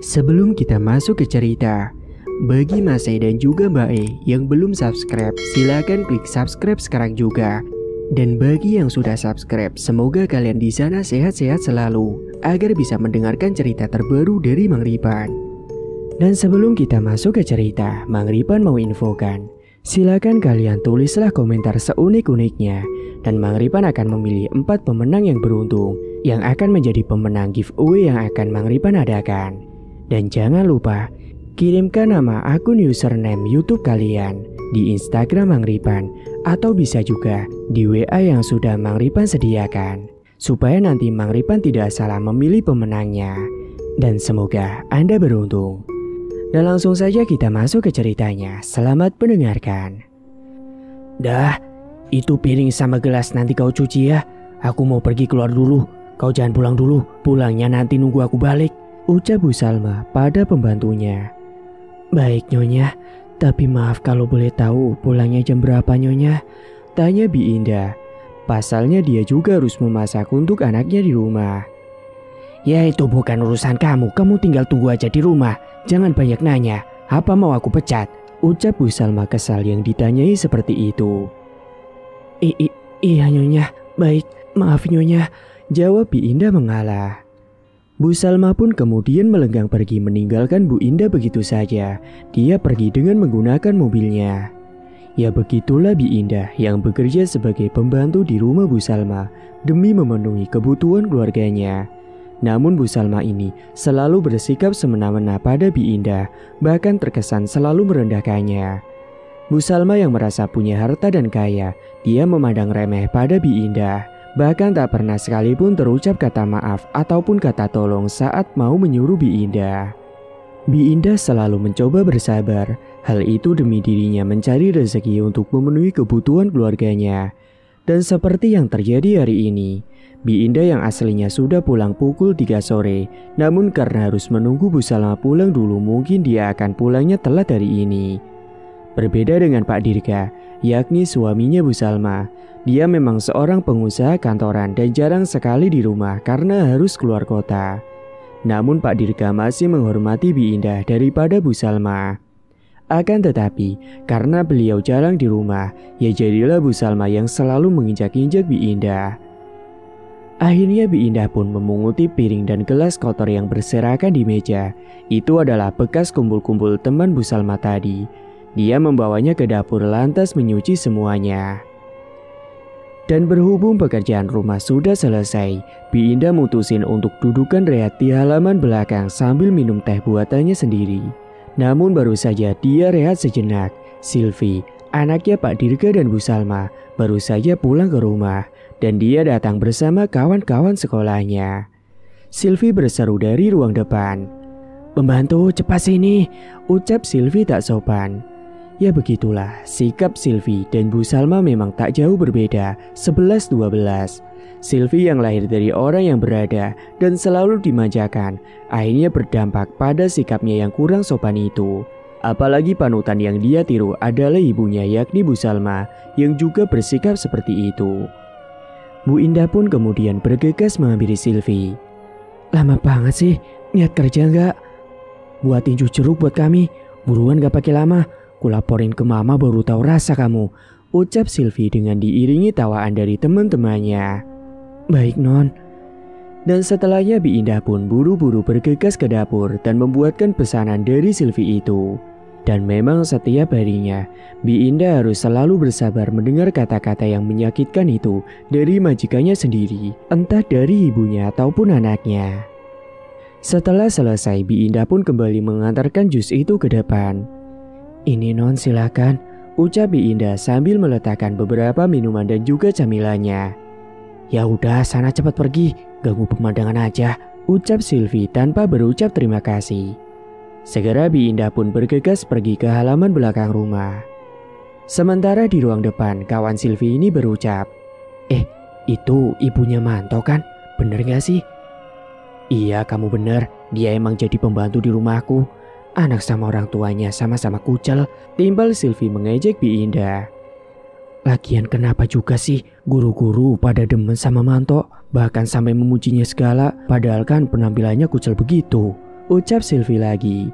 Sebelum kita masuk ke cerita, bagi Mas E dan juga Mbak E yang belum subscribe, silakan klik subscribe sekarang juga. Dan bagi yang sudah subscribe, semoga kalian di sana sehat-sehat selalu agar bisa mendengarkan cerita terbaru dari Mang Ripan. Dan sebelum kita masuk ke cerita, Mang Ripan mau infokan, silakan kalian tulislah komentar seunik-uniknya dan Mang Ripan akan memilih 4 pemenang yang beruntung yang akan menjadi pemenang giveaway yang akan Mang Ripan adakan. Dan jangan lupa kirimkan nama akun username YouTube kalian di Instagram Mang Ripan atau bisa juga di WA yang sudah Mang Ripan sediakan supaya nanti Mang Ripan tidak salah memilih pemenangnya. Dan semoga Anda beruntung. Dan langsung saja kita masuk ke ceritanya. Selamat mendengarkan. Dah, itu piring sama gelas nanti kau cuci ya. Aku mau pergi keluar dulu. Kau jangan pulang dulu. Pulangnya nanti nunggu aku balik, ucap Bu Salma pada pembantunya. Baik Nyonya, tapi maaf kalau boleh tahu pulangnya jam berapa Nyonya? Tanya Bi Indah. Pasalnya dia juga harus memasak untuk anaknya di rumah. Ya itu bukan urusan kamu, kamu tinggal tunggu aja di rumah. Jangan banyak nanya, apa mau aku pecat? Ucap Bu Salma kesal yang ditanyai seperti itu. Iya Nyonya, baik, maaf Nyonya, jawab Bi Indah mengalah. Bu Salma pun kemudian melenggang pergi meninggalkan Bu Indah begitu saja. Dia pergi dengan menggunakan mobilnya. Ya begitulah Bi Indah yang bekerja sebagai pembantu di rumah Bu Salma demi memenuhi kebutuhan keluarganya. Namun Bu Salma ini selalu bersikap semena-mena pada Bi Indah, bahkan terkesan selalu merendahkannya. Bu Salma yang merasa punya harta dan kaya, dia memandang remeh pada Bi Indah. Bahkan tak pernah sekalipun terucap kata maaf ataupun kata tolong saat mau menyuruh Bi Indah. Bi Indah selalu mencoba bersabar, hal itu demi dirinya mencari rezeki untuk memenuhi kebutuhan keluarganya. Dan seperti yang terjadi hari ini, Bi Indah yang aslinya sudah pulang pukul 3 sore, namun karena harus menunggu Bu Salma pulang dulu mungkin dia akan pulangnya telat hari ini. Berbeda dengan Pak Dirga, yakni suaminya Bu Salma. Dia memang seorang pengusaha kantoran dan jarang sekali di rumah karena harus keluar kota. Namun Pak Dirga masih menghormati Bi Indah daripada Bu Salma. Akan tetapi, karena beliau jarang di rumah, ya jadilah Bu Salma yang selalu menginjak-injak Bi Indah. Akhirnya Bi Indah pun memunguti piring dan gelas kotor yang berserakan di meja. Itu adalah bekas kumpul-kumpul teman Bu Salma tadi. Dia membawanya ke dapur lantas menyuci semuanya. Dan berhubung pekerjaan rumah sudah selesai, Bi Indah mutusin untuk dudukan rehat di halaman belakang sambil minum teh buatannya sendiri. Namun baru saja dia rehat sejenak, Silvi, anaknya Pak Dirga dan Bu Salma, baru saja pulang ke rumah. Dan dia datang bersama kawan-kawan sekolahnya. Silvi berseru dari ruang depan. "Pembantu, cepat sini," ucap Silvi tak sopan. Ya begitulah, sikap Silvi dan Bu Salma memang tak jauh berbeda, 11-12. Silvi yang lahir dari orang yang berada dan selalu dimanjakan, akhirnya berdampak pada sikapnya yang kurang sopan itu. Apalagi panutan yang dia tiru adalah ibunya yakni Bu Salma yang juga bersikap seperti itu. Bu Indah pun kemudian bergegas menghampiri Silvi. "Lama banget sih, niat kerja nggak? Buatin jus jeruk buat kami, buruan gak pakai lama. Kulaporin ke mama baru tahu rasa kamu," ucap Silvi dengan diiringi tawaan dari teman-temannya. "Baik non." Dan setelahnya Bi Indah pun buru-buru bergegas ke dapur dan membuatkan pesanan dari Silvi itu. Dan memang setiap harinya Bi Indah harus selalu bersabar mendengar kata-kata yang menyakitkan itu dari majikannya sendiri, entah dari ibunya ataupun anaknya. Setelah selesai, Bi Indah pun kembali mengantarkan jus itu ke depan. "Ini non silakan," ucap Bi Indah sambil meletakkan beberapa minuman dan juga camilannya. "Ya udah, sana cepat pergi, ganggu pemandangan aja," ucap Silvi tanpa berucap terima kasih. Segera Bi Indah pun bergegas pergi ke halaman belakang rumah. Sementara di ruang depan, kawan Silvi ini berucap, Itu ibunya Manto kan? Bener gak sih?" "Iya kamu bener, dia emang jadi pembantu di rumahku. Anak sama orang tuanya sama-sama kucel," timbal Silvi mengejek Bi Indah. "Lagian kenapa juga sih guru-guru pada demen sama Manto, bahkan sampai memujinya segala, padahal kan penampilannya kucel begitu," ucap Silvi lagi.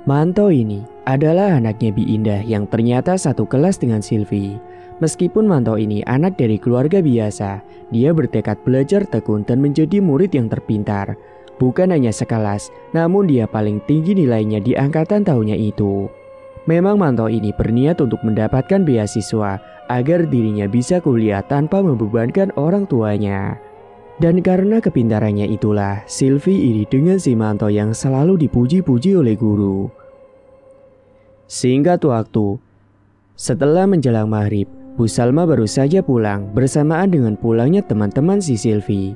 Manto ini adalah anaknya Bi Indah yang ternyata satu kelas dengan Silvi. Meskipun Manto ini anak dari keluarga biasa, dia bertekad belajar tekun dan menjadi murid yang terpintar. Bukan hanya sekelas, namun dia paling tinggi nilainya di angkatan tahunnya itu. Memang Manto ini berniat untuk mendapatkan beasiswa agar dirinya bisa kuliah tanpa membebankan orang tuanya. Dan karena kepintarannya itulah, Silvi iri dengan si Manto yang selalu dipuji-puji oleh guru. Singkat waktu, setelah menjelang maghrib, Bu Salma baru saja pulang bersamaan dengan pulangnya teman-teman si Silvi.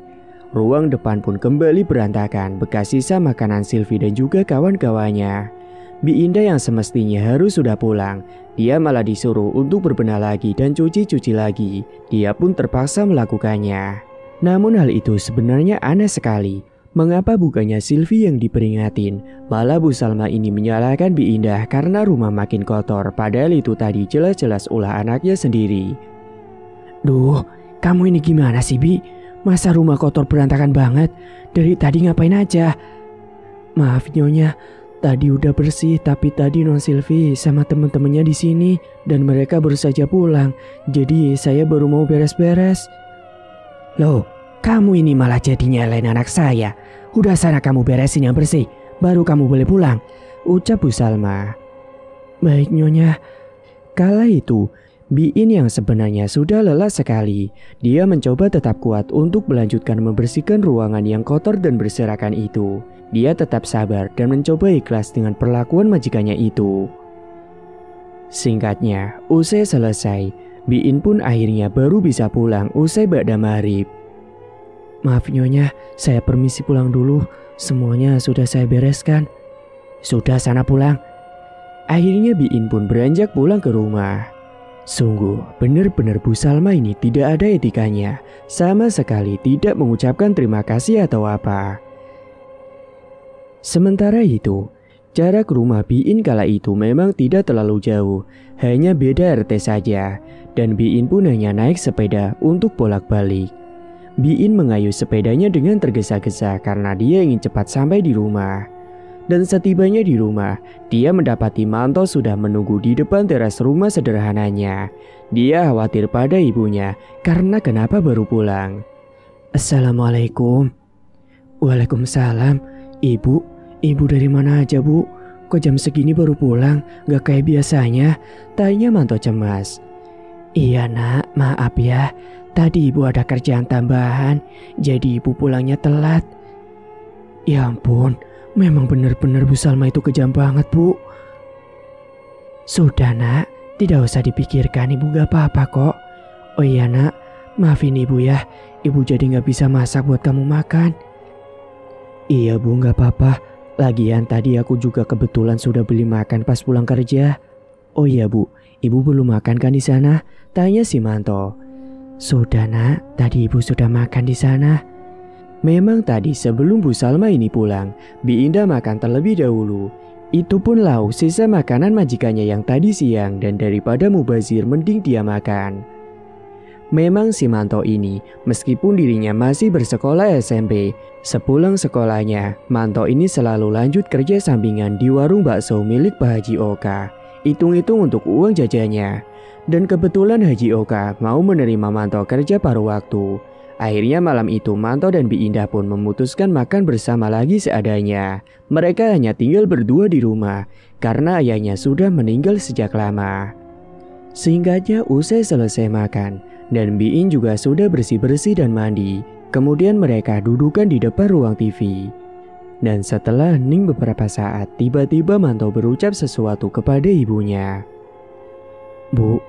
Ruang depan pun kembali berantakan bekas sisa makanan Silvi dan juga kawan-kawannya. Bi Indah yang semestinya harus sudah pulang, dia malah disuruh untuk berbenah lagi dan cuci-cuci lagi. Dia pun terpaksa melakukannya. Namun hal itu sebenarnya aneh sekali. Mengapa bukannya Silvi yang diperingatin, malah Bu Salma ini menyalahkan Bi Indah karena rumah makin kotor, padahal itu tadi jelas-jelas ulah anaknya sendiri. Duh, kamu ini gimana sih Bi? Masa rumah kotor berantakan banget? Dari tadi ngapain aja? Maaf Nyonya, tadi udah bersih tapi tadi Non Silvi sama teman-temannya di sini dan mereka baru saja pulang, jadi saya baru mau beres-beres. Loh, kamu ini malah jadi nyalain anak saya. Udah sana kamu beresin yang bersih, baru kamu boleh pulang, ucap Bu Salma. Baik Nyonya. Kala itu, Bi In yang sebenarnya sudah lelah sekali. Dia mencoba tetap kuat untuk melanjutkan membersihkan ruangan yang kotor dan berserakan itu. Dia tetap sabar dan mencoba ikhlas dengan perlakuan majikannya itu. Singkatnya, usai selesai, Bi In pun akhirnya baru bisa pulang usai ba'da maghrib. Maaf Nyonya, saya permisi pulang dulu. Semuanya sudah saya bereskan. Sudah sana pulang. Akhirnya Bi In pun beranjak pulang ke rumah. Sungguh, benar-benar Bu Salma ini tidak ada etikanya. Sama sekali tidak mengucapkan terima kasih atau apa. Sementara itu, jarak rumah Bi In kala itu memang tidak terlalu jauh. Hanya beda RT saja. Dan Bi In pun hanya naik sepeda untuk bolak-balik. Bi In mengayuh sepedanya dengan tergesa-gesa karena dia ingin cepat sampai di rumah. Dan setibanya di rumah, dia mendapati Manto sudah menunggu di depan teras rumah sederhananya. Dia khawatir pada ibunya karena kenapa baru pulang. Assalamualaikum. Waalaikumsalam. Ibu dari mana aja Bu? Kok jam segini baru pulang? Gak kayak biasanya, tanya Manto cemas. Iya nak, maaf ya. Tadi ibu ada kerjaan tambahan, jadi ibu pulangnya telat. Ya ampun, memang benar-benar Bu Salma itu kejam banget Bu. Sudah nak, tidak usah dipikirkan, ibu gak apa-apa kok. Oh iya nak, maafin ibu ya, ibu jadi gak bisa masak buat kamu makan. Iya Bu, gak apa-apa. Lagian tadi aku juga kebetulan sudah beli makan pas pulang kerja. Oh iya Bu, ibu belum makan kan di sana? Tanya si Manto. Sudah nak, tadi ibu sudah makan di sana. Memang tadi sebelum Bu Salma ini pulang, Bi Indah makan terlebih dahulu. Itu pun lauk sisa makanan majikannya yang tadi siang dan daripada mubazir mending dia makan. Memang si Manto ini, meskipun dirinya masih bersekolah SMP, sepulang sekolahnya, Manto ini selalu lanjut kerja sampingan di warung bakso milik Pak Haji Oka. Hitung-hitung untuk uang jajannya. Dan kebetulan Haji Oka mau menerima Manto kerja paruh waktu. Akhirnya malam itu Manto dan Bi Indah pun memutuskan makan bersama lagi seadanya. Mereka hanya tinggal berdua di rumah karena ayahnya sudah meninggal sejak lama. Singkatnya usai selesai makan dan Bi In juga sudah bersih-bersih dan mandi. Kemudian mereka dudukan di depan ruang TV. Dan setelah hening beberapa saat, tiba-tiba Manto berucap sesuatu kepada ibunya. Bu,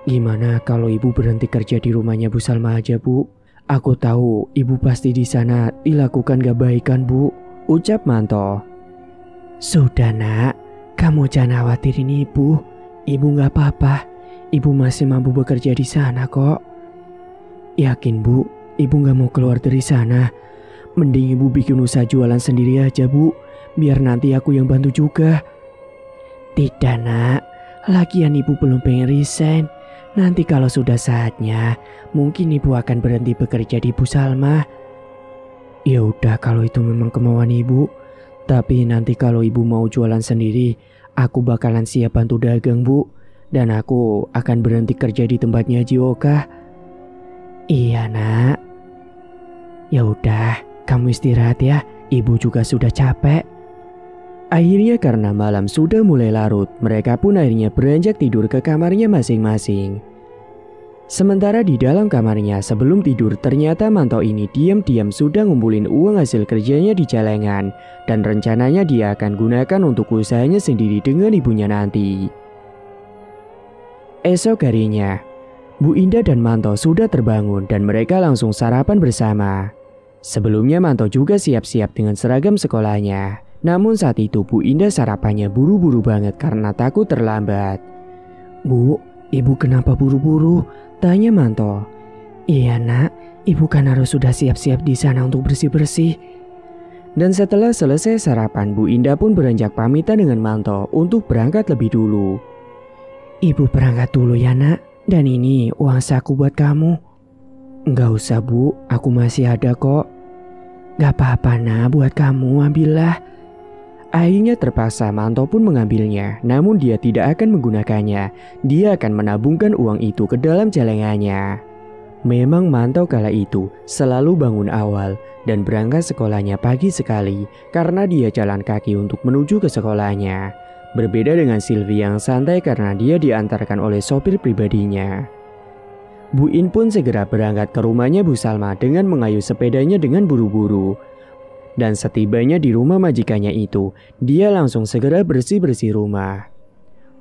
gimana kalau ibu berhenti kerja di rumahnya Bu Salma aja Bu? Aku tahu ibu pasti di sana dilakukan kebaikan Bu, ucap Manto. Sudah nak, kamu jangan khawatirin ibu. Ibu gak apa-apa, ibu masih mampu bekerja di sana kok. Yakin Bu, ibu gak mau keluar dari sana? Mending ibu bikin usaha jualan sendiri aja Bu, biar nanti aku yang bantu juga. Tidak nak, lagian ibu belum pengen resign. Nanti kalau sudah saatnya, mungkin ibu akan berhenti bekerja di Bu Salma. Ya udah kalau itu memang kemauan ibu, Tapi nanti kalau ibu mau jualan sendiri, aku bakalan siap bantu dagang, Bu. Dan aku akan berhenti kerja di tempatnya Haji Oka. Iya, Nak. Ya udah, kamu istirahat ya. Ibu juga sudah capek. Akhirnya karena malam sudah mulai larut, mereka pun akhirnya beranjak tidur ke kamarnya masing-masing. Sementara di dalam kamarnya sebelum tidur, ternyata Manto ini diam-diam sudah ngumpulin uang hasil kerjanya di celengan. Dan rencananya dia akan gunakan untuk usahanya sendiri dengan ibunya nanti. Esok harinya, Bu Indah dan Manto sudah terbangun dan mereka langsung sarapan bersama. Sebelumnya Manto juga siap-siap dengan seragam sekolahnya. Namun saat itu Bu Indah sarapannya buru-buru banget karena takut terlambat. Bu, ibu kenapa buru-buru? Tanya Manto. Iya nak, ibu kan harus sudah siap-siap di sana untuk bersih-bersih. Dan setelah selesai sarapan, Bu Indah pun beranjak pamitan dengan Manto untuk berangkat lebih dulu. Ibu berangkat dulu ya nak, dan ini uang saku buat kamu. Enggak usah Bu, aku masih ada kok. Gak apa-apa nak, buat kamu ambillah. Akhirnya terpaksa Manto pun mengambilnya, namun dia tidak akan menggunakannya. Dia akan menabungkan uang itu ke dalam celengannya. Memang Manto kala itu selalu bangun awal dan berangkat sekolahnya pagi sekali karena dia jalan kaki untuk menuju ke sekolahnya. Berbeda dengan Sylvie yang santai karena dia diantarkan oleh sopir pribadinya. Bu In pun segera berangkat ke rumahnya Bu Salma dengan mengayuh sepedanya dengan buru-buru. Dan setibanya di rumah majikannya itu, dia langsung segera bersih-bersih rumah.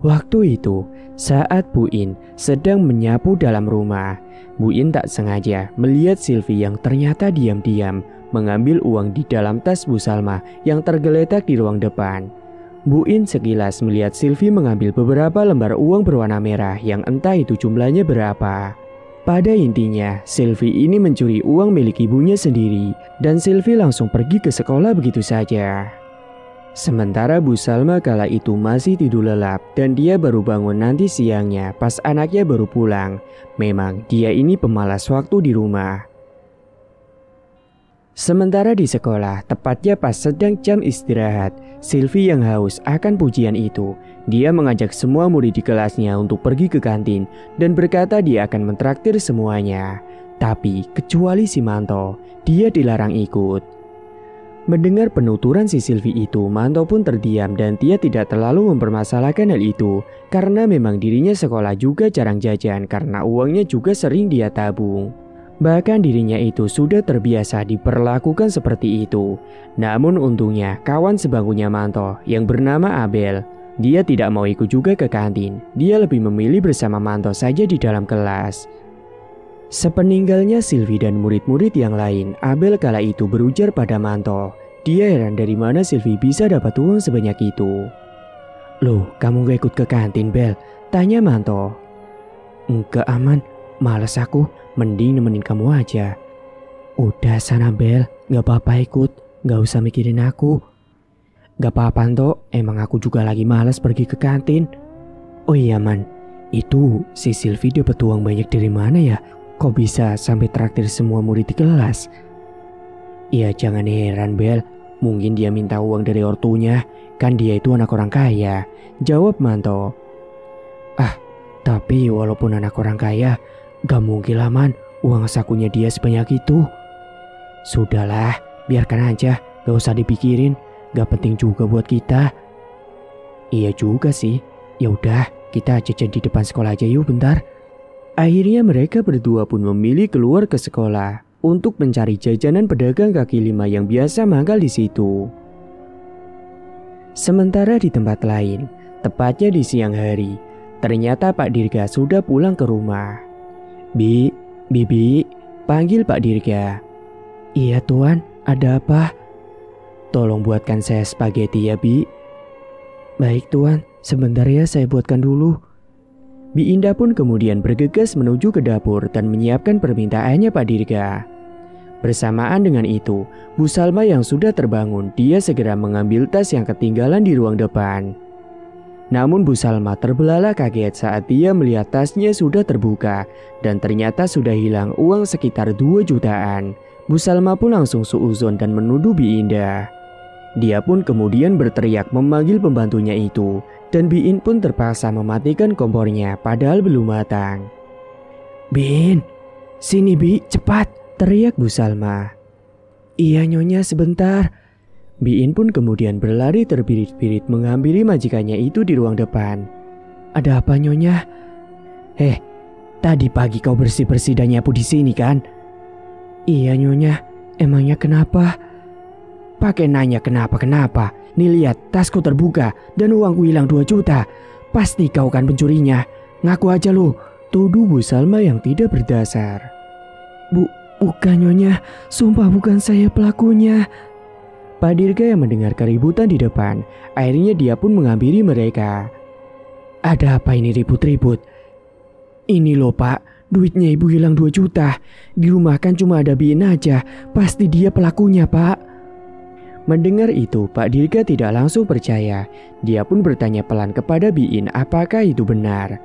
Waktu itu, saat Bu In sedang menyapu dalam rumah, Bu In tak sengaja melihat Sylvie yang ternyata diam-diam mengambil uang di dalam tas Bu Salma yang tergeletak di ruang depan. Bu In sekilas melihat Sylvie mengambil beberapa lembar uang berwarna merah yang entah itu jumlahnya berapa. Pada intinya, Sylvie ini mencuri uang milik ibunya sendiri dan Sylvie langsung pergi ke sekolah begitu saja. Sementara Bu Salma kala itu masih tidur lelap dan dia baru bangun nanti siangnya pas anaknya baru pulang. Memang dia ini pemalas waktu di rumah. Sementara di sekolah, tepatnya pas sedang jam istirahat, Sylvie yang haus akan pujian itu. Dia mengajak semua murid di kelasnya untuk pergi ke kantin dan berkata dia akan mentraktir semuanya. Tapi kecuali si Manto, dia dilarang ikut. Mendengar penuturan si Sylvie itu, Manto pun terdiam dan dia tidak terlalu mempermasalahkan hal itu karena memang dirinya sekolah juga jarang jajan karena uangnya juga sering dia tabung. Bahkan dirinya itu sudah terbiasa diperlakukan seperti itu. Namun untungnya kawan sebangkunya Manto yang bernama Abel, dia tidak mau ikut juga ke kantin. Dia lebih memilih bersama Manto saja di dalam kelas. Sepeninggalnya Sylvie dan murid-murid yang lain, Abel kala itu berujar pada Manto. Dia heran dari mana Sylvie bisa dapat uang sebanyak itu. Loh, kamu gak ikut ke kantin, Bel? Tanya Manto. Enggak aman, malas aku. Mending nemenin kamu aja. Udah sana Bel, gak apa-apa ikut. Gak usah mikirin aku. Gak apa-apa Anto, emang aku juga lagi malas pergi ke kantin. Oh iya Man, itu si Sylvie dapat uang banyak dari mana ya? Kok bisa sampai traktir semua murid di kelas? Ya jangan heran Bel, mungkin dia minta uang dari ortunya. Kan dia itu anak orang kaya. Jawab Manto. Ah, tapi walaupun anak orang kaya, gak mungkin lah Man, uang sakunya dia sebanyak itu. Sudahlah, biarkan aja, gak usah dipikirin, gak penting juga buat kita. Iya juga sih, yaudah kita jajan di depan sekolah aja yuk bentar. Akhirnya mereka berdua pun memilih keluar ke sekolah untuk mencari jajanan pedagang kaki lima yang biasa mangkal di situ. Sementara di tempat lain, tepatnya di siang hari, ternyata Pak Dirga sudah pulang ke rumah. Bibi, panggil Pak Dirga. Iya Tuan, ada apa? Tolong buatkan saya spaghetti ya Bi. Baik Tuan, sebentar ya saya buatkan dulu. Bi Indah pun kemudian bergegas menuju ke dapur dan menyiapkan permintaannya Pak Dirga. Bersamaan dengan itu, Bu Salma yang sudah terbangun, dia segera mengambil tas yang ketinggalan di ruang depan. Namun Bu Salma terbelalak kaget saat dia melihat tasnya sudah terbuka dan ternyata sudah hilang uang sekitar 2 jutaan. Bu Salma pun langsung suuzon dan menuduh Bi Indah. Dia pun kemudian berteriak memanggil pembantunya itu, dan Biin pun terpaksa mematikan kompornya padahal belum matang. "Biin, sini Bi, cepat!" teriak Bu Salma. "Iya Nyonya, sebentar." Biin pun kemudian berlari terbirit-birit menghampiri majikannya itu di ruang depan. "Ada apa Nyonya?" Tadi pagi kau bersih-bersih dan nyapu di sini kan?" "Iya Nyonya, emangnya kenapa?" "Pakai nanya kenapa? Nih lihat, tasku terbuka dan uangku hilang 2 juta. Pasti kau kan pencurinya. Ngaku aja lu," tuduh Bu Salma yang tidak berdasar. Bukan Nyonya, sumpah bukan saya pelakunya." Pak Dirga yang mendengar keributan di depan, akhirnya dia pun menghampiri mereka. "Ada apa ini ribut-ribut?" "Ini loh Pak, duitnya ibu hilang 2 juta. Di rumah kan cuma ada Biin aja, pasti dia pelakunya Pak." Mendengar itu, Pak Dirga tidak langsung percaya. Dia pun bertanya pelan kepada Biin apakah itu benar.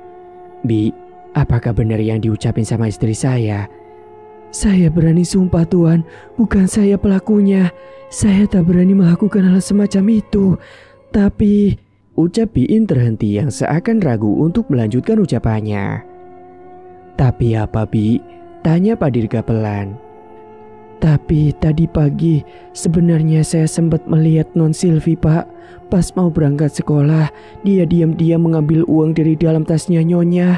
"Bi, apakah benar yang diucapin sama istri saya?" "Saya berani sumpah Tuan, bukan saya pelakunya. Saya tak berani melakukan hal semacam itu. Tapi..." Ucap Biin terhenti yang seakan ragu untuk melanjutkan ucapannya. "Tapi apa Bi?" tanya Pak Dirga pelan. "Tapi tadi pagi sebenarnya saya sempat melihat Non Silvi Pak. Pas mau berangkat sekolah, dia diam-diam mengambil uang dari dalam tasnya Nyonya."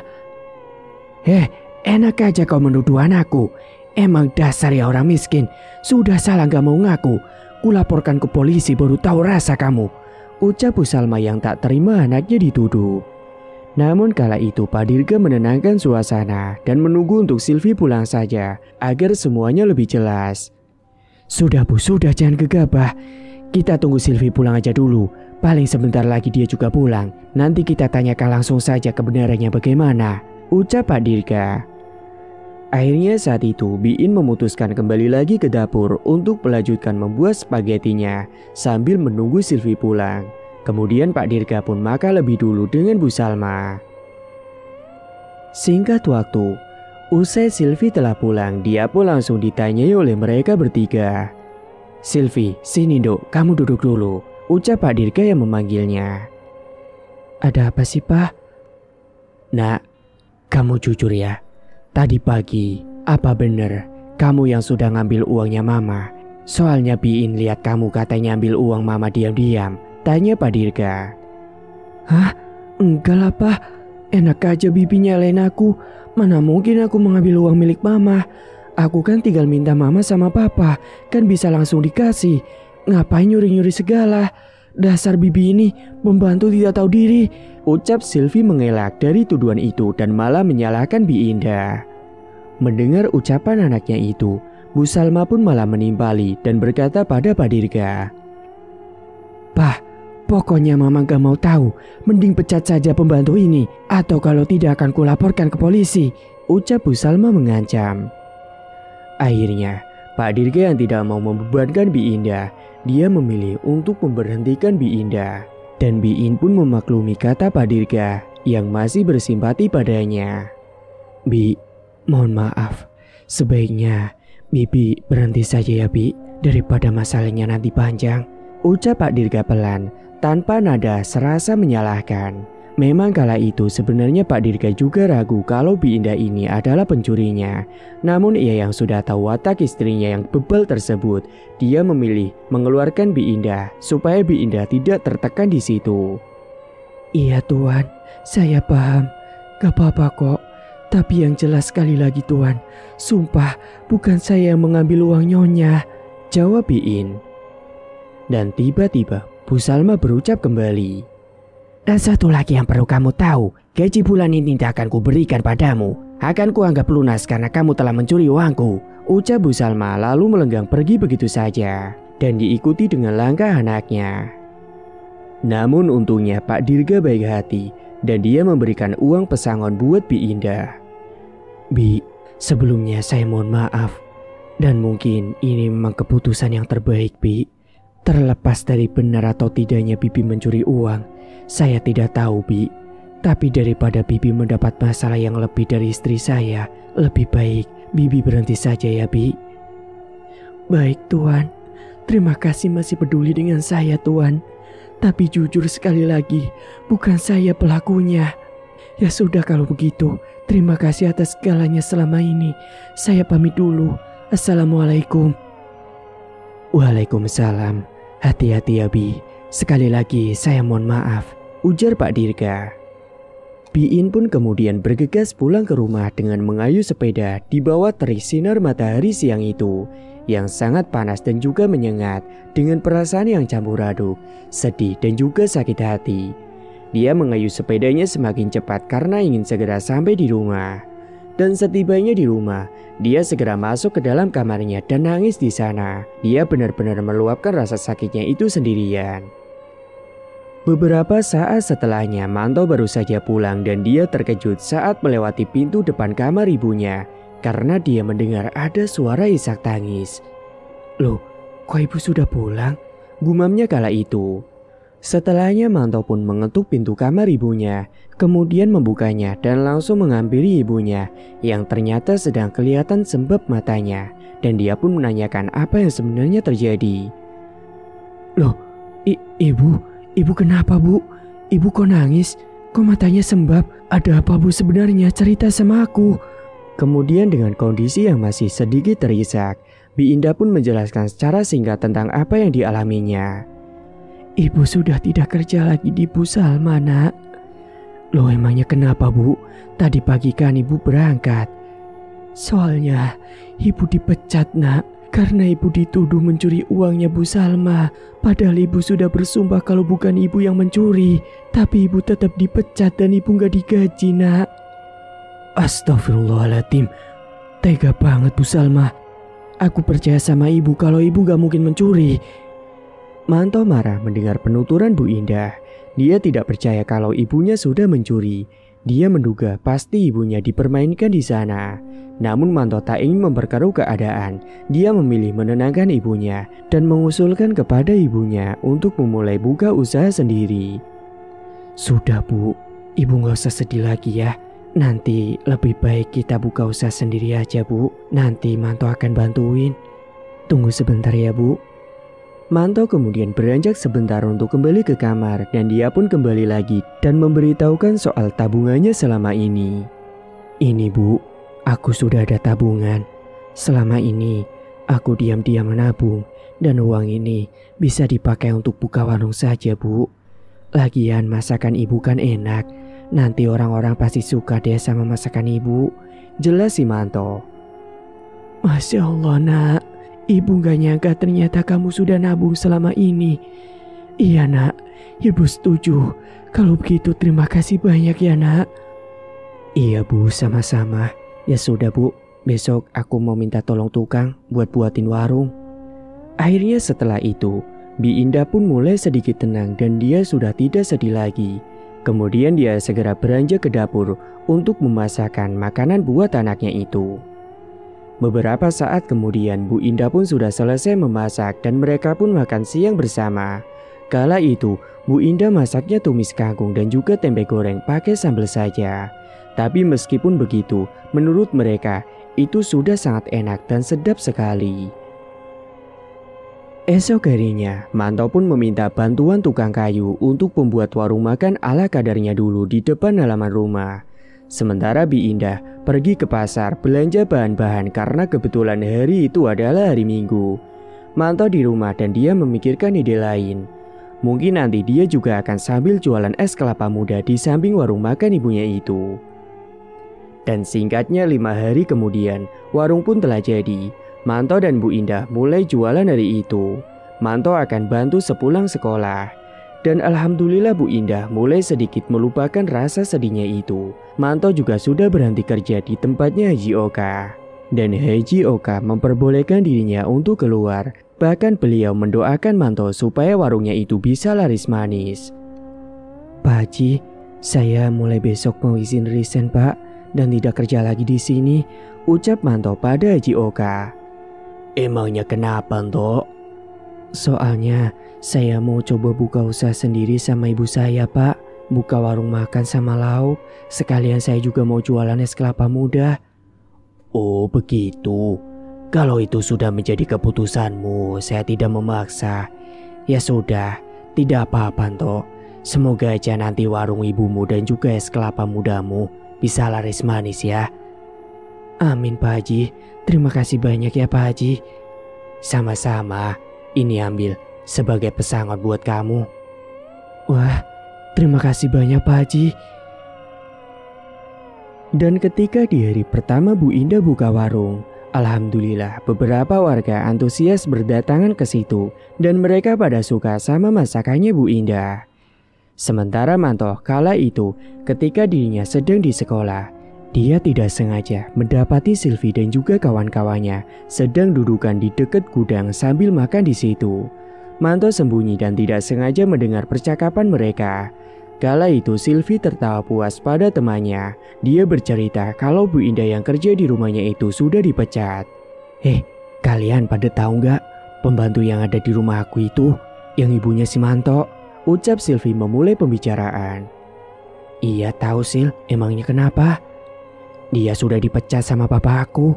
Enak aja kau menuduh anakku. Emang dasar ya orang miskin. Sudah salah gak mau ngaku. Kulaporkan ke polisi baru tahu rasa kamu, ucap Bu Salma yang tak terima anaknya dituduh. Namun kala itu Pak Dirga menenangkan suasana dan menunggu untuk Silvi pulang saja agar semuanya lebih jelas. "Sudah Bu, sudah, jangan gegabah. Kita tunggu Silvi pulang aja dulu. Paling sebentar lagi dia juga pulang. Nanti kita tanyakan langsung saja kebenarannya bagaimana," ucap Pak Dirga. Akhirnya saat itu Biin memutuskan kembali lagi ke dapur untuk melanjutkan membuat spagetinya sambil menunggu Silvi pulang. Kemudian Pak Dirga pun makan lebih dulu dengan Bu Salma. Singkat waktu, usai Silvi telah pulang, dia pun langsung ditanyai oleh mereka bertiga. "Silvi, sini Dok, kamu duduk dulu," ucap Pak Dirga yang memanggilnya. "Ada apa sih Pak?" "Nak, kamu jujur ya. Tadi pagi, apa benar kamu yang sudah ngambil uangnya Mama? Soalnya Biin lihat kamu katanya ambil uang Mama diam-diam," tanya Pak Dirga. "Hah? Enggak lah Pak. Enak aja Bibi nyalain aku. Mana mungkin aku mengambil uang milik Mama. Aku kan tinggal minta Mama sama Papa, kan bisa langsung dikasih. Ngapain nyuri-nyuri segala? Dasar Bibi ini pembantu tidak tahu diri," ucap Silvi mengelak dari tuduhan itu dan malah menyalahkan Biinda. Mendengar ucapan anaknya itu, Bu Salma pun malah menimpali dan berkata pada Pak Dirga, "Pak, pokoknya Mama gak mau tahu. Mending pecat saja pembantu ini, atau kalau tidak akan kulaporkan ke polisi," ucap Bu Salma mengancam. Akhirnya, Pak Dirga yang tidak mau membebankan Biinda, dia memilih untuk memberhentikan Biinda. Dan Biin pun memaklumi kata Pak Dirga yang masih bersimpati padanya. "Bi, mohon maaf. Sebaiknya Bibi berhenti saja ya Bi, daripada masalahnya nanti panjang," ucap Pak Dirga pelan tanpa nada serasa menyalahkan. Memang kala itu sebenarnya Pak Dirga juga ragu kalau Biinda ini adalah pencurinya. Namun ia yang sudah tahu watak istrinya yang bebal tersebut, dia memilih mengeluarkan Biinda supaya Biinda tidak tertekan di situ. "Iya Tuan, saya paham. Gak apa-apa kok. Tapi yang jelas sekali lagi Tuan, sumpah bukan saya yang mengambil uang Nyonya," jawab Biin. Dan tiba-tiba Bu Salma berucap kembali, "Dan satu lagi yang perlu kamu tahu, gaji bulan ini tidak akan kuberikan padamu. Akan kuanggap lunas karena kamu telah mencuri uangku," ucap Bu Salma lalu melenggang pergi begitu saja dan diikuti dengan langkah anaknya. Namun untungnya Pak Dirga baik hati dan dia memberikan uang pesangon buat Biinda. "Bi, sebelumnya saya mohon maaf. Dan mungkin ini memang keputusan yang terbaik Bi. Terlepas dari benar atau tidaknya Bibi mencuri uang, saya tidak tahu Bi. Tapi daripada Bibi mendapat masalah yang lebih dari istri saya, lebih baik Bibi berhenti saja ya Bi." "Baik Tuan, Terima kasih masih peduli dengan saya, Tuan. Tapi jujur sekali lagi, bukan saya pelakunya. Ya sudah kalau begitu, terima kasih atas segalanya selama ini. Saya pamit dulu. Assalamualaikum. Waalaikumsalam. Hati-hati ya, Bi. Sekali lagi saya mohon maaf, ujar Pak Dirga. Biin pun kemudian bergegas pulang ke rumah dengan mengayuh sepeda di bawah terik sinar matahari siang itu yang sangat panas dan juga menyengat, dengan perasaan yang campur aduk, sedih dan juga sakit hati. Dia mengayuh sepedanya semakin cepat karena ingin segera sampai di rumah. Dan setibanya di rumah, dia segera masuk ke dalam kamarnya dan nangis di sana. Dia benar-benar meluapkan rasa sakitnya itu sendirian. Beberapa saat setelahnya, Manto baru saja pulang dan dia terkejut saat melewati pintu depan kamar ibunya karena dia mendengar ada suara isak tangis. Loh, kok ibu sudah pulang? Gumamnya kala itu. Setelahnya Manto pun mengetuk pintu kamar ibunya, kemudian membukanya dan langsung menghampiri ibunya yang ternyata sedang kelihatan sembab matanya, dan dia pun menanyakan apa yang sebenarnya terjadi. Loh, ibu kenapa, Bu? Ibu kok nangis? Kok matanya sembab? Ada apa, Bu, sebenarnya? Cerita sama aku. Kemudian dengan kondisi yang masih sedikit terisak, Bi Indah pun menjelaskan secara singkat tentang apa yang dialaminya. Ibu sudah tidak kerja lagi di Bu Salma, Nak. Loh, emangnya kenapa, Bu? Tadi pagi kan ibu berangkat. Soalnya ibu dipecat, Nak, karena ibu dituduh mencuri uangnya Bu Salma. Padahal ibu sudah bersumpah kalau bukan ibu yang mencuri, tapi ibu tetap dipecat dan ibu gak digaji, Nak. Astagfirullahaladzim, tega banget Bu Salma. Aku percaya sama ibu kalau ibu gak mungkin mencuri. Manto marah mendengar penuturan Bu Indah. Dia tidak percaya kalau ibunya sudah mencuri. Dia menduga pasti ibunya dipermainkan di sana. Namun Manto tak ingin memperkeruh keadaan. Dia memilih menenangkan ibunya dan mengusulkan kepada ibunya untuk memulai buka usaha sendiri. Sudah, Bu, ibu gak usah sedih lagi ya. Nanti lebih baik kita buka usaha sendiri aja, Bu. Nanti Manto akan bantuin. Tunggu sebentar ya, Bu. Manto kemudian beranjak sebentar untuk kembali ke kamar dan dia pun kembali lagi dan memberitahukan soal tabungannya selama ini. Ini, Bu, aku sudah ada tabungan. Selama ini aku diam-diam menabung dan uang ini bisa dipakai untuk buka warung saja, Bu. Lagian masakan ibu kan enak. Nanti orang-orang pasti suka deh sama masakan ibu. Jelas si Manto. Masya Allah, Nak. Ibu gak nyangka ternyata kamu sudah nabung selama ini. Iya, Nak. Ibu setuju. Kalau begitu terima kasih banyak ya, Nak. Iya, Bu, sama-sama. Ya sudah, Bu. Besok aku mau minta tolong tukang buat buatin warung. Akhirnya setelah itu, Bi Indah pun mulai sedikit tenang dan dia sudah tidak sedih lagi. Kemudian dia segera beranjak ke dapur untuk memasakkan makanan buat anaknya itu. Beberapa saat kemudian Bu Indah pun sudah selesai memasak dan mereka pun makan siang bersama. Kala itu Bu Indah masaknya tumis kangkung dan juga tempe goreng pakai sambal saja. Tapi meskipun begitu, menurut mereka itu sudah sangat enak dan sedap sekali. Esok harinya, Manto pun meminta bantuan tukang kayu untuk membuat warung makan ala kadarnya dulu di depan halaman rumah. Sementara Bi Indah pergi ke pasar belanja bahan-bahan karena kebetulan hari itu adalah hari Minggu. Manto di rumah dan dia memikirkan ide lain. Mungkin nanti dia juga akan sambil jualan es kelapa muda di samping warung makan ibunya itu. Dan singkatnya 5 hari kemudian, warung pun telah jadi. Manto dan Bu Indah mulai jualan hari itu. Manto akan bantu sepulang sekolah. Dan alhamdulillah Bu Indah mulai sedikit melupakan rasa sedihnya itu. Manto juga sudah berhenti kerja di tempatnya Haji Oka. Dan Haji Oka memperbolehkan dirinya untuk keluar. Bahkan beliau mendoakan Manto supaya warungnya itu bisa laris manis. Pak Haji, saya mulai besok mau izin resign, Pak, dan tidak kerja lagi di sini, ucap Manto pada Haji Oka. Emangnya kenapa, Tok? Soalnya saya mau coba buka usaha sendiri sama ibu saya, Pak. Buka warung makan sama lauk. Sekalian saya juga mau jualan es kelapa muda. Oh begitu. Kalau itu sudah menjadi keputusanmu, saya tidak memaksa. Ya sudah, tidak apa-apa toh. Semoga aja nanti warung ibumu dan juga es kelapa mudamu bisa laris manis ya. Amin Pak Haji, terima kasih banyak ya Pak Haji. Sama-sama, ini ambil sebagai pesangon buat kamu. Wah, terima kasih banyak Pak Haji. Dan ketika di hari pertama Bu Indah buka warung, alhamdulillah beberapa warga antusias berdatangan ke situ dan mereka pada suka sama masakannya Bu Indah. Sementara Manto kala itu ketika dirinya sedang di sekolah, dia tidak sengaja mendapati Silvi dan juga kawan-kawannya sedang dudukan di dekat gudang sambil makan di situ. Manto sembunyi dan tidak sengaja mendengar percakapan mereka. Kala itu Silvi tertawa puas pada temannya. Dia bercerita kalau Bu Indah yang kerja di rumahnya itu sudah dipecat. Kalian pada tahu nggak pembantu yang ada di rumah aku itu yang ibunya si Manto? Ucap Silvi memulai pembicaraan. Iya tahu Sil, emangnya kenapa? Dia sudah dipecat sama papa aku.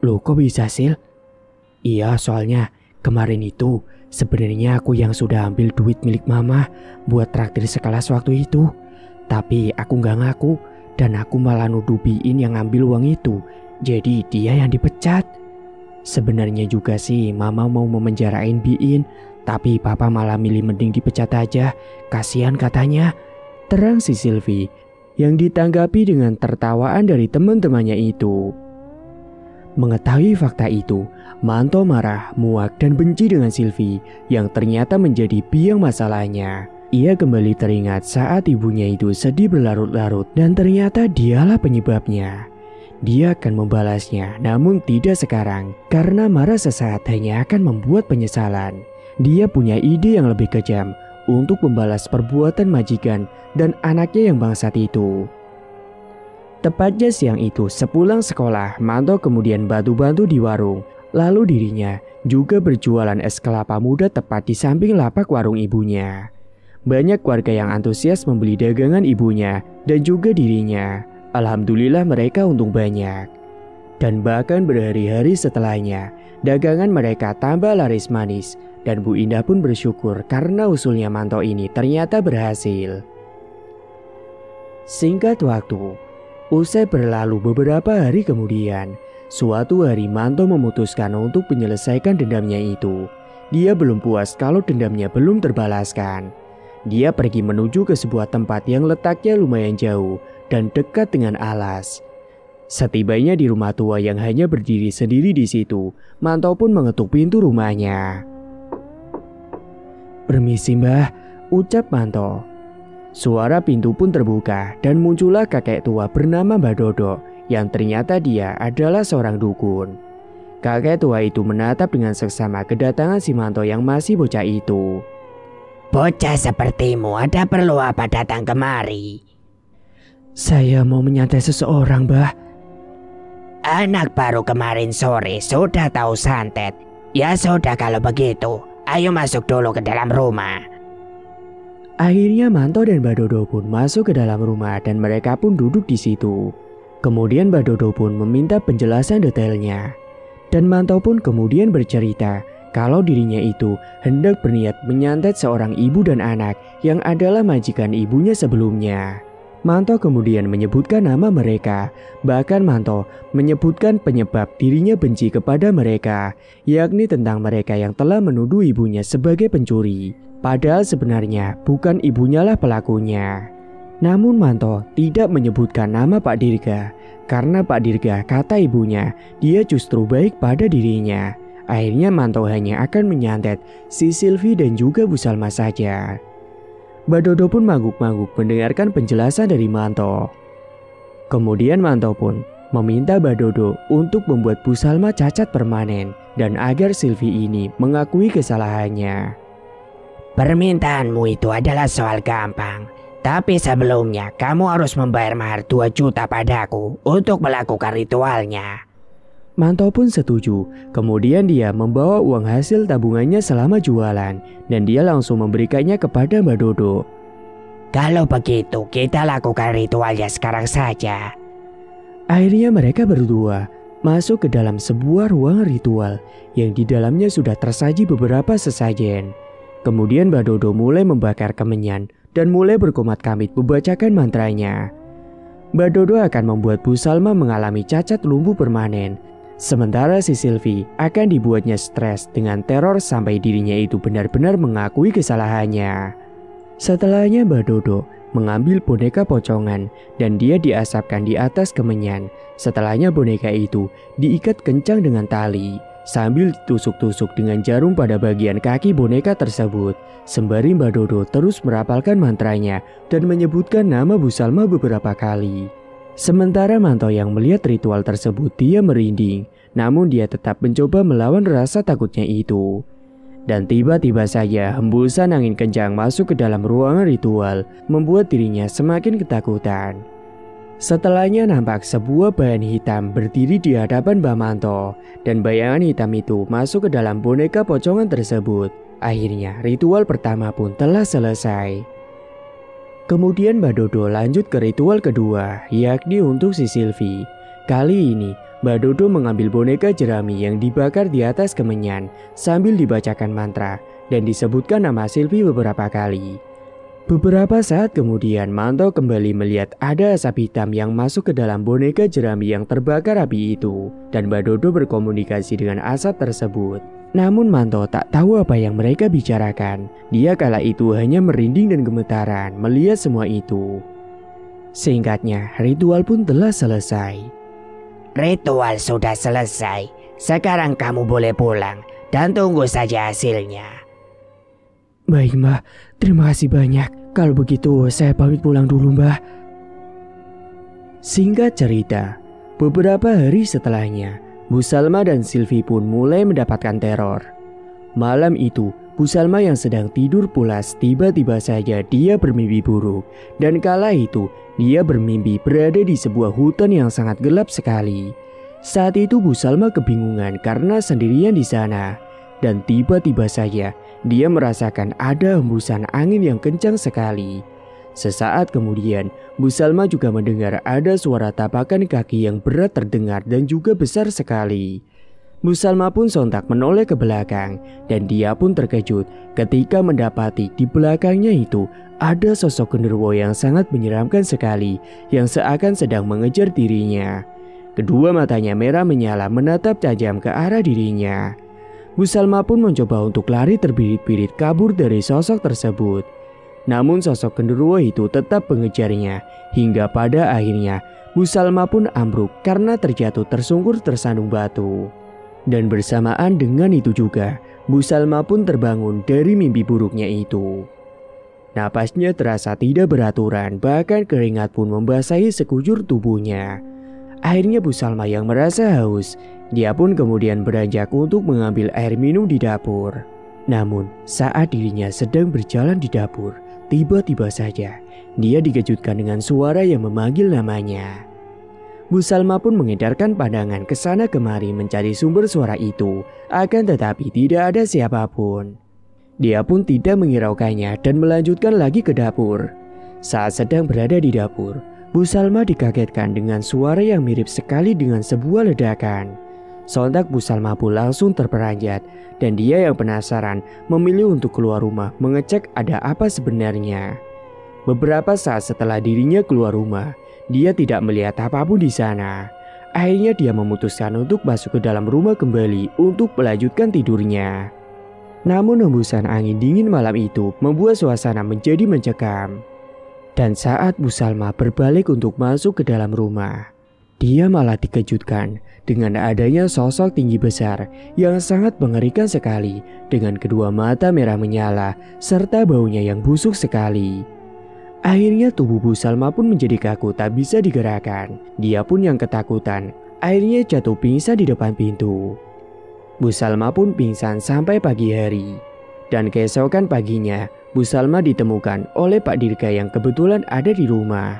Loh kok bisa Sil? Iya soalnya kemarin itu sebenarnya aku yang sudah ambil duit milik mama buat traktir sekelas waktu itu. Tapi aku nggak ngaku dan aku malah nuduh Biin yang ngambil uang itu. Jadi dia yang dipecat. Sebenarnya juga sih mama mau memenjarain Biin, tapi papa malah milih mending dipecat aja. Kasihan katanya. Terang si Silvi yang ditanggapi dengan tertawaan dari teman-temannya itu. Mengetahui fakta itu, Manto marah, muak dan benci dengan Silvi yang ternyata menjadi biang masalahnya. Ia kembali teringat saat ibunya itu sedih berlarut-larut dan ternyata dialah penyebabnya. Dia akan membalasnya, namun tidak sekarang karena marah sesaat hanya akan membuat penyesalan. Dia punya ide yang lebih kejam untuk membalas perbuatan majikan dan anaknya yang bangsat itu. Tepatnya siang itu sepulang sekolah, Manto kemudian bantu-bantu di warung. Lalu dirinya juga berjualan es kelapa muda tepat di samping lapak warung ibunya. Banyak warga yang antusias membeli dagangan ibunya dan juga dirinya. Alhamdulillah mereka untung banyak. Dan bahkan berhari-hari setelahnya, dagangan mereka tambah laris manis. Dan Bu Indah pun bersyukur karena usulnya Manto ini ternyata berhasil. Singkat waktu, usai berlalu beberapa hari kemudian, suatu hari Manto memutuskan untuk menyelesaikan dendamnya itu. Dia belum puas kalau dendamnya belum terbalaskan. Dia pergi menuju ke sebuah tempat yang letaknya lumayan jauh dan dekat dengan alas. Setibanya di rumah tua yang hanya berdiri sendiri di situ, Manto pun mengetuk pintu rumahnya. "Permisi Mbah," ucap Manto. Suara pintu pun terbuka dan muncullah kakek tua bernama Mbak Dodo yang ternyata dia adalah seorang dukun. Kakek tua itu menatap dengan seksama kedatangan si Manto yang masih bocah itu. "Bocah sepertimu ada perlu apa datang kemari?" "Saya mau menyantai seseorang, Mbah." "Anak baru kemarin sore sudah tahu santet. Ya sudah kalau begitu, ayo masuk dulu ke dalam rumah." Akhirnya Manto dan Mbak Dodo pun masuk ke dalam rumah dan mereka pun duduk di situ. Kemudian Mbak Dodo pun meminta penjelasan detailnya. Dan Manto pun kemudian bercerita kalau dirinya itu hendak berniat menyantet seorang ibu dan anak yang adalah majikan ibunya sebelumnya. Manto kemudian menyebutkan nama mereka. Bahkan Manto menyebutkan penyebab dirinya benci kepada mereka, yakni tentang mereka yang telah menuduh ibunya sebagai pencuri. Padahal sebenarnya bukan ibunya lah pelakunya. Namun Manto tidak menyebutkan nama Pak Dirga, karena Pak Dirga kata ibunya dia justru baik pada dirinya. Akhirnya Manto hanya akan menyantet si Silvi dan juga Bu Salma saja. Mbak Dodo pun mangguk-mangguk mendengarkan penjelasan dari Manto. Kemudian Manto pun meminta Mbak Dodo untuk membuat Bu Salma cacat permanen dan agar Silvi ini mengakui kesalahannya. "Permintaanmu itu adalah soal gampang. Tapi sebelumnya kamu harus membayar mahar 2 juta padaku untuk melakukan ritualnya." Manto pun setuju. Kemudian dia membawa uang hasil tabungannya selama jualan dan dia langsung memberikannya kepada Mbak Dodo. "Kalau begitu kita lakukan ritualnya sekarang saja." Akhirnya mereka berdua masuk ke dalam sebuah ruang ritual yang di dalamnya sudah tersaji beberapa sesajen. Kemudian Mbak Dodo mulai membakar kemenyan dan mulai berkomat-kamit membacakan mantranya. Mbak Dodo akan membuat Bu Salma mengalami cacat lumpuh permanen. Sementara si Sylvie akan dibuatnya stres dengan teror sampai dirinya itu benar-benar mengakui kesalahannya. Setelahnya Mbak Dodo mengambil boneka pocongan dan dia diasapkan di atas kemenyan. Setelahnya boneka itu diikat kencang dengan tali sambil ditusuk-tusuk dengan jarum pada bagian kaki boneka tersebut. Sembari Mbak Dodo terus merapalkan mantranya dan menyebutkan nama Bu Salma beberapa kali. Sementara Manto yang melihat ritual tersebut dia merinding, namun dia tetap mencoba melawan rasa takutnya itu. Dan tiba-tiba saja hembusan angin kencang masuk ke dalam ruangan ritual membuat dirinya semakin ketakutan. Setelahnya nampak sebuah bayangan hitam berdiri di hadapan Mbak Manto dan bayangan hitam itu masuk ke dalam boneka pocongan tersebut. Akhirnya ritual pertama pun telah selesai. Kemudian Mbak Dodo lanjut ke ritual kedua, yakni untuk si Sylvie. Kali ini Mbak Dodo mengambil boneka jerami yang dibakar di atas kemenyan sambil dibacakan mantra dan disebutkan nama Sylvie beberapa kali. Beberapa saat kemudian Manto kembali melihat ada asap hitam yang masuk ke dalam boneka jerami yang terbakar api itu dan Mbak Dodo berkomunikasi dengan asap tersebut. Namun Manto tak tahu apa yang mereka bicarakan. Dia kala itu hanya merinding dan gemetaran melihat semua itu. Singkatnya, ritual pun telah selesai. Ritual sudah selesai. Sekarang kamu boleh pulang dan tunggu saja hasilnya. Baik Mbah, terima kasih banyak. Kalau begitu saya pamit pulang dulu Mbah. Singkat cerita, beberapa hari setelahnya Bu Salma dan Sylvie pun mulai mendapatkan teror. Malam itu, Bu Salma yang sedang tidur pulas tiba-tiba saja dia bermimpi buruk. Dan kala itu, dia bermimpi berada di sebuah hutan yang sangat gelap sekali. Saat itu Bu Salma kebingungan karena sendirian di sana. Dan tiba-tiba saja, dia merasakan ada hembusan angin yang kencang sekali. Sesaat kemudian, Bu Salma juga mendengar ada suara tapakan kaki yang berat terdengar dan juga besar sekali. Bu Salma pun sontak menoleh ke belakang dan dia pun terkejut ketika mendapati di belakangnya itu ada sosok genderuwo yang sangat menyeramkan sekali yang seakan sedang mengejar dirinya. Kedua matanya merah menyala menatap tajam ke arah dirinya. Bu Salma pun mencoba untuk lari terbirit-birit kabur dari sosok tersebut. Namun sosok genderuwo itu tetap mengejarnya hingga pada akhirnya Bu Salma pun ambruk karena terjatuh tersungkur tersandung batu. Dan bersamaan dengan itu juga Bu Salma pun terbangun dari mimpi buruknya itu. Napasnya terasa tidak beraturan, bahkan keringat pun membasahi sekujur tubuhnya. Akhirnya Bu Salma yang merasa haus, dia pun kemudian beranjak untuk mengambil air minum di dapur. Namun saat dirinya sedang berjalan di dapur, tiba-tiba saja dia dikejutkan dengan suara yang memanggil namanya. Bu Salma pun mengedarkan pandangan ke sana kemari mencari sumber suara itu, akan tetapi tidak ada siapapun. Dia pun tidak menghiraukannya dan melanjutkan lagi ke dapur. Saat sedang berada di dapur, Bu Salma dikagetkan dengan suara yang mirip sekali dengan sebuah ledakan. Sontak Bu Salma pun langsung terperanjat dan dia yang penasaran memilih untuk keluar rumah mengecek ada apa sebenarnya. Beberapa saat setelah dirinya keluar rumah, dia tidak melihat apapun di sana. Akhirnya dia memutuskan untuk masuk ke dalam rumah kembali untuk melanjutkan tidurnya. Namun hembusan angin dingin malam itu membuat suasana menjadi mencekam. Dan saat Bu Salma berbalik untuk masuk ke dalam rumah, dia malah dikejutkan dengan adanya sosok tinggi besar yang sangat mengerikan sekali dengan kedua mata merah menyala serta baunya yang busuk sekali. Akhirnya tubuh Bu Salma pun menjadi kaku tak bisa digerakkan. Dia pun yang ketakutan, akhirnya jatuh pingsan di depan pintu. Bu Salma pun pingsan sampai pagi hari. Dan keesokan paginya, Bu Salma ditemukan oleh Pak Dirga yang kebetulan ada di rumah.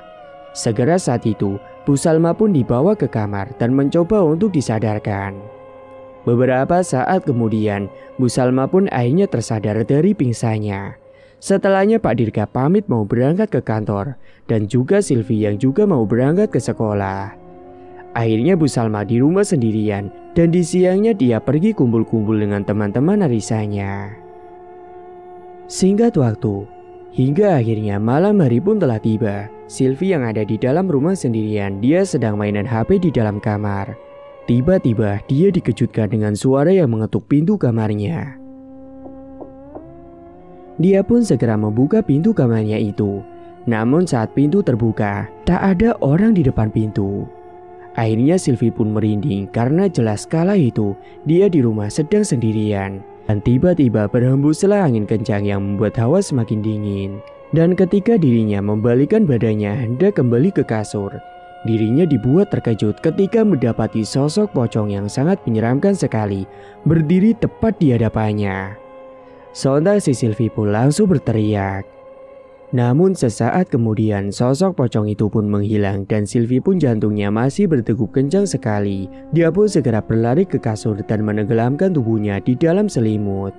Segera saat itu, Bu Salma pun dibawa ke kamar dan mencoba untuk disadarkan. Beberapa saat kemudian, Bu Salma pun akhirnya tersadar dari pingsannya. Setelahnya Pak Dirga pamit mau berangkat ke kantor dan juga Sylvie yang juga mau berangkat ke sekolah. Akhirnya Bu Salma di rumah sendirian dan di siangnya dia pergi kumpul-kumpul dengan teman-teman arisannya. Singkat waktu, hingga akhirnya malam hari pun telah tiba. Sylvie yang ada di dalam rumah sendirian, dia sedang mainan HP di dalam kamar. Tiba-tiba dia dikejutkan dengan suara yang mengetuk pintu kamarnya. Dia pun segera membuka pintu kamarnya itu. Namun saat pintu terbuka, tak ada orang di depan pintu. Akhirnya Sylvie pun merinding karena jelas kala itu dia di rumah sedang sendirian. Dan tiba-tiba berhembuslah angin kencang yang membuat hawa semakin dingin. Dan ketika dirinya membalikkan badannya hendak kembali ke kasur, dirinya dibuat terkejut ketika mendapati sosok pocong yang sangat menyeramkan sekali berdiri tepat di hadapannya. Sontak si Sylvie pun langsung berteriak. Namun sesaat kemudian sosok pocong itu pun menghilang dan Sylvie pun jantungnya masih berdegup kencang sekali. Dia pun segera berlari ke kasur dan menenggelamkan tubuhnya di dalam selimut.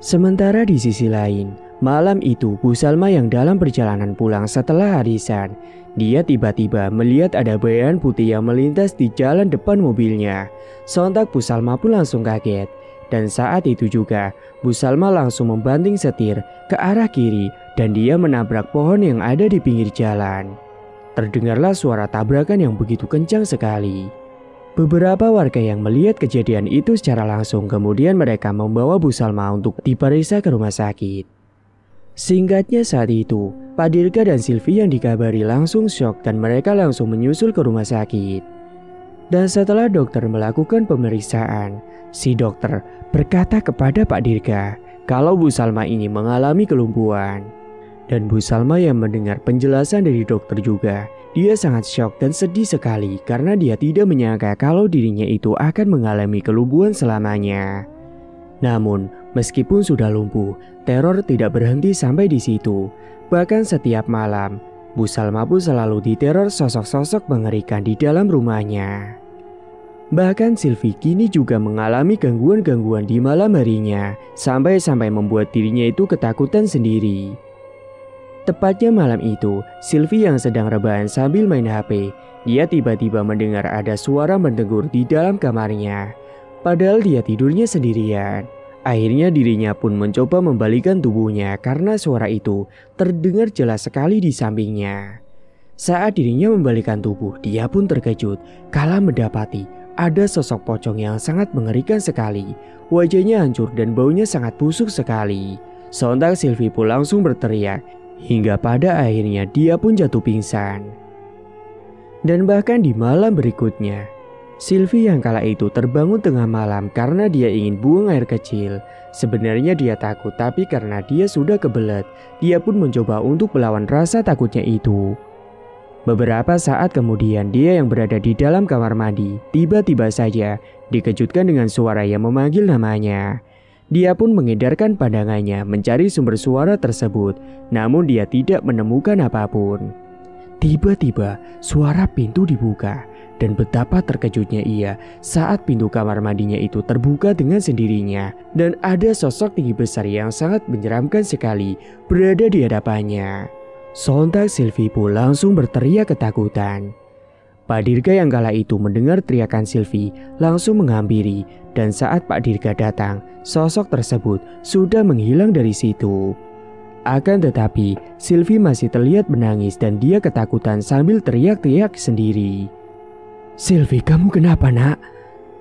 Sementara di sisi lain, malam itu Bu Salma yang dalam perjalanan pulang setelah arisan, dia tiba-tiba melihat ada bayangan putih yang melintas di jalan depan mobilnya. Sontak Bu Salma pun langsung kaget. Dan saat itu juga, Bu Salma langsung membanting setir ke arah kiri dan dia menabrak pohon yang ada di pinggir jalan. Terdengarlah suara tabrakan yang begitu kencang sekali. Beberapa warga yang melihat kejadian itu secara langsung kemudian mereka membawa Bu Salma untuk diperiksa ke rumah sakit. Singkatnya saat itu, Pak Dirga dan Sylvie yang dikabari langsung syok dan mereka langsung menyusul ke rumah sakit. Dan setelah dokter melakukan pemeriksaan, si dokter berkata kepada Pak Dirga kalau Bu Salma ini mengalami kelumpuhan. Dan Bu Salma yang mendengar penjelasan dari dokter juga, dia sangat syok dan sedih sekali karena dia tidak menyangka kalau dirinya itu akan mengalami kelumpuhan selamanya. Namun, meskipun sudah lumpuh, teror tidak berhenti sampai di situ. Bahkan setiap malam, Bu Salma pun selalu diteror sosok-sosok mengerikan di dalam rumahnya. Bahkan Sylvie kini juga mengalami gangguan-gangguan di malam harinya, sampai-sampai membuat dirinya itu ketakutan sendiri. Tepatnya malam itu, Sylvie yang sedang rebahan sambil main HP, dia tiba-tiba mendengar ada suara mendegur di dalam kamarnya. Padahal dia tidurnya sendirian. Akhirnya dirinya pun mencoba membalikkan tubuhnya karena suara itu terdengar jelas sekali di sampingnya. Saat dirinya membalikkan tubuh, dia pun terkejut kala mendapati ada sosok pocong yang sangat mengerikan sekali. Wajahnya hancur dan baunya sangat busuk sekali. Sontak Sylvie pun langsung berteriak, hingga pada akhirnya dia pun jatuh pingsan. Dan bahkan di malam berikutnya, Sylvie yang kala itu terbangun tengah malam karena dia ingin buang air kecil. Sebenarnya dia takut, tapi karena dia sudah kebelet, dia pun mencoba untuk melawan rasa takutnya itu. Beberapa saat kemudian dia yang berada di dalam kamar mandi, tiba-tiba saja dikejutkan dengan suara yang memanggil namanya. Dia pun mengedarkan pandangannya mencari sumber suara tersebut, namun dia tidak menemukan apapun. Tiba-tiba suara pintu dibuka. Dan betapa terkejutnya ia saat pintu kamar mandinya itu terbuka dengan sendirinya dan ada sosok tinggi besar yang sangat menyeramkan sekali berada di hadapannya. Sontak Sylvie pun langsung berteriak ketakutan. Pak Dirga yang kala itu mendengar teriakan Sylvie langsung menghampiri dan saat Pak Dirga datang, sosok tersebut sudah menghilang dari situ. Akan tetapi Sylvie masih terlihat menangis dan dia ketakutan sambil teriak-teriak sendiri. "Sylvie, kamu kenapa nak?"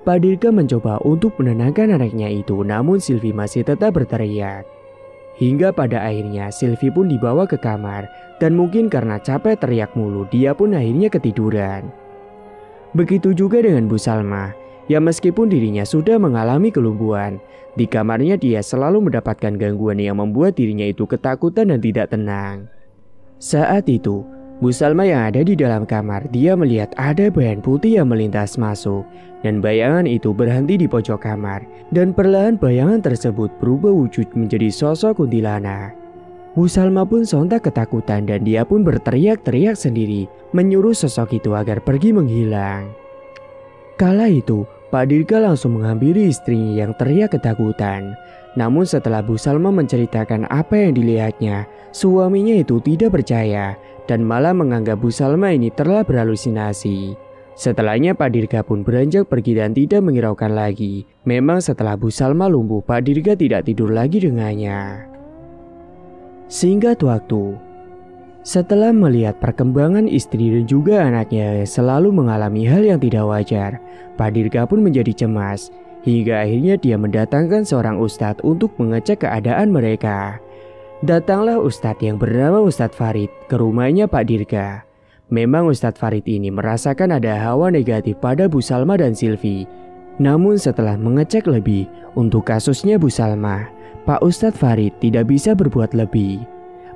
Pak Dirga mencoba untuk menenangkan anaknya itu, namun Sylvie masih tetap berteriak. Hingga pada akhirnya Sylvie pun dibawa ke kamar dan mungkin karena capek teriak mulu, dia pun akhirnya ketiduran. Begitu juga dengan Bu Salma, yang meskipun dirinya sudah mengalami kelumpuhan, di kamarnya dia selalu mendapatkan gangguan yang membuat dirinya itu ketakutan dan tidak tenang. Saat itu, Bu Salma yang ada di dalam kamar, dia melihat ada bayangan putih yang melintas masuk dan bayangan itu berhenti di pojok kamar dan perlahan bayangan tersebut berubah wujud menjadi sosok kuntilanak. Bu Salma pun sontak ketakutan dan dia pun berteriak-teriak sendiri menyuruh sosok itu agar pergi menghilang. Kala itu, Pak Dirga langsung menghampiri istrinya yang teriak ketakutan. Namun setelah Bu Salma menceritakan apa yang dilihatnya, suaminya itu tidak percaya dan malah menganggap Bu Salma ini telah berhalusinasi. Setelahnya Pak Dirga pun beranjak pergi dan tidak menghiraukan lagi. Memang setelah Bu Salma lumpuh, Pak Dirga tidak tidur lagi dengannya. Singkat waktu, setelah melihat perkembangan istri dan juga anaknya selalu mengalami hal yang tidak wajar, Pak Dirga pun menjadi cemas. Hingga akhirnya dia mendatangkan seorang ustadz untuk mengecek keadaan mereka. Datanglah ustadz yang bernama Ustadz Farid ke rumahnya Pak Dirga. Memang Ustadz Farid ini merasakan ada hawa negatif pada Bu Salma dan Silvi. Namun setelah mengecek lebih untuk kasusnya Bu Salma, Pak Ustadz Farid tidak bisa berbuat lebih.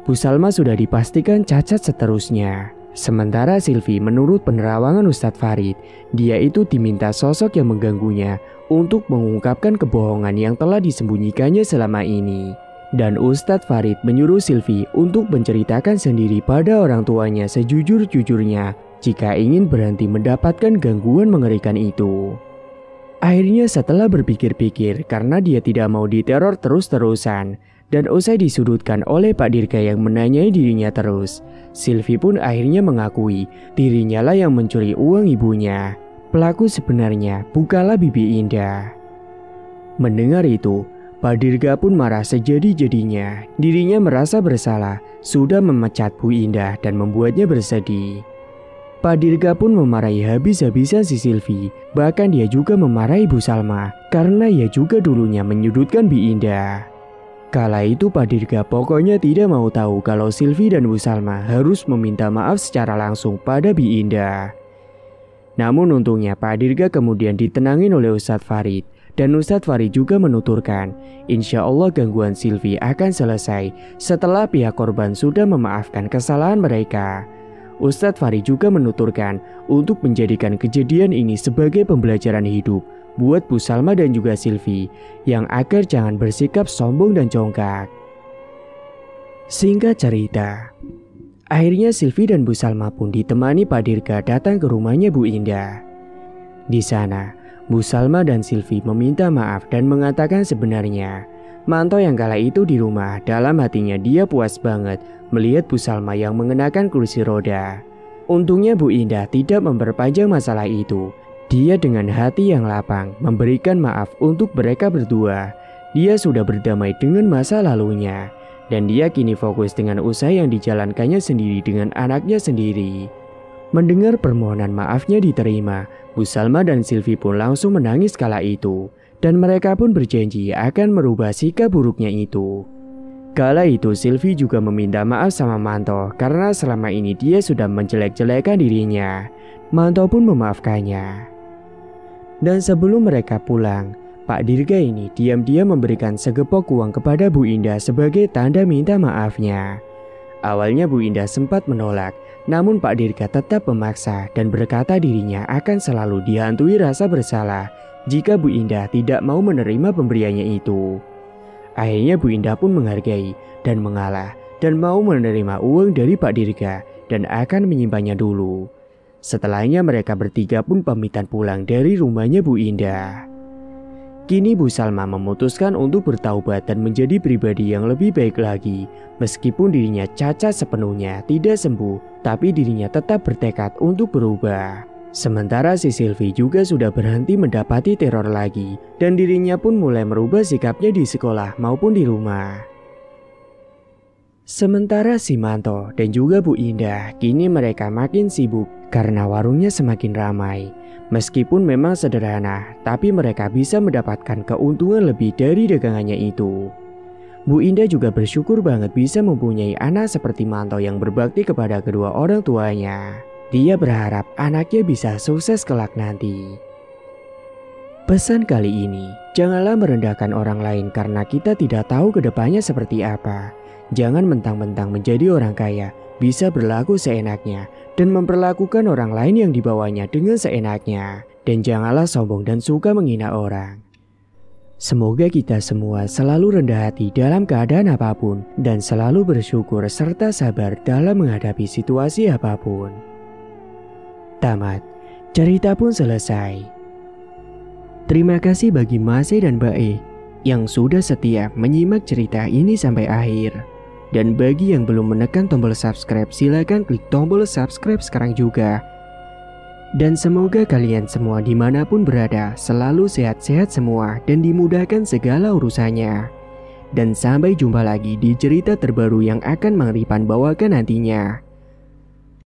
Bu Salma sudah dipastikan cacat seterusnya. Sementara Silvi menurut penerawangan Ustadz Farid, dia itu diminta sosok yang mengganggunya untuk mengungkapkan kebohongan yang telah disembunyikannya selama ini. Dan Ustadz Farid menyuruh Silvi untuk menceritakan sendiri pada orang tuanya sejujur-jujurnya jika ingin berhenti mendapatkan gangguan mengerikan itu. Akhirnya setelah berpikir-pikir karena dia tidak mau diteror terus-terusan dan usai disudutkan oleh Pak Dirga yang menanyai dirinya terus, Silvi pun akhirnya mengakui dirinya lah yang mencuri uang ibunya. Pelaku sebenarnya bukanlah Bibi Indah. Mendengar itu, Pak Dirga pun marah sejadi-jadinya. Dirinya merasa bersalah sudah memecat Bu Indah dan membuatnya bersedih. Pak Dirga pun memarahi habis-habisan si Silvi. Bahkan dia juga memarahi Bu Salma karena ia juga dulunya menyudutkan Bi Indah. Kala itu Pak Dirga pokoknya tidak mau tahu kalau Silvi dan Bu Salma harus meminta maaf secara langsung pada Bi Indah. Namun untungnya Pak Dirga kemudian ditenangin oleh Ustadz Farid. Dan Ustadz Farid juga menuturkan, insya Allah gangguan Silvi akan selesai setelah pihak korban sudah memaafkan kesalahan mereka. Ustadz Farid juga menuturkan untuk menjadikan kejadian ini sebagai pembelajaran hidup buat Bu Salma dan juga Silvi yang agar jangan bersikap sombong dan congkak. Singkat cerita, akhirnya Silvi dan Bu Salma pun ditemani Pak Dirga datang ke rumahnya Bu Indah. Di sana, Bu Salma dan Silvi meminta maaf dan mengatakan sebenarnya Manto yang kala itu di rumah dalam hatinya dia puas banget melihat Bu Salma yang mengenakan kursi roda. Untungnya Bu Indah tidak memperpanjang masalah itu. Dia dengan hati yang lapang memberikan maaf untuk mereka berdua. Dia sudah berdamai dengan masa lalunya dan dia kini fokus dengan usaha yang dijalankannya sendiri dengan anaknya sendiri. Mendengar permohonan maafnya diterima, Bu Salma dan Silvi pun langsung menangis kala itu. Dan mereka pun berjanji akan merubah sikap buruknya itu. Kala itu Silvi juga meminta maaf sama Manto karena selama ini dia sudah menjelek-jelekan dirinya. Manto pun memaafkannya. Dan sebelum mereka pulang, Pak Dirga ini diam-diam memberikan segepok uang kepada Bu Indah sebagai tanda minta maafnya. Awalnya Bu Indah sempat menolak, namun Pak Dirga tetap memaksa dan berkata dirinya akan selalu dihantui rasa bersalah jika Bu Indah tidak mau menerima pemberiannya itu. Akhirnya Bu Indah pun menghargai dan mengalah dan mau menerima uang dari Pak Dirga dan akan menyimpannya dulu. Setelahnya mereka bertiga pun pamitan pulang dari rumahnya Bu Indah. Kini Bu Salma memutuskan untuk bertaubat dan menjadi pribadi yang lebih baik lagi. Meskipun dirinya cacat sepenuhnya tidak sembuh, tapi dirinya tetap bertekad untuk berubah. Sementara si Silvi juga sudah berhenti mendapati teror lagi dan dirinya pun mulai merubah sikapnya di sekolah maupun di rumah. Sementara si Manto dan juga Bu Indah kini mereka makin sibuk karena warungnya semakin ramai. Meskipun memang sederhana, tapi mereka bisa mendapatkan keuntungan lebih dari dagangannya itu. Bu Indah juga bersyukur banget bisa mempunyai anak seperti Manto yang berbakti kepada kedua orang tuanya. Dia berharap anaknya bisa sukses kelak nanti. Pesan kali ini, janganlah merendahkan orang lain karena kita tidak tahu kedepannya seperti apa. Jangan mentang-mentang menjadi orang kaya, bisa berlaku seenaknya dan memperlakukan orang lain yang dibawanya dengan seenaknya. Dan janganlah sombong dan suka menghina orang. Semoga kita semua selalu rendah hati dalam keadaan apapun dan selalu bersyukur serta sabar dalam menghadapi situasi apapun. Tamat, cerita pun selesai. Terima kasih bagi Mas E dan Mbak E yang sudah setia menyimak cerita ini sampai akhir. Dan bagi yang belum menekan tombol subscribe, silakan klik tombol subscribe sekarang juga. Dan semoga kalian semua dimanapun berada selalu sehat-sehat semua dan dimudahkan segala urusannya. Dan sampai jumpa lagi di cerita terbaru yang akan Mang Ripan bawakan nantinya.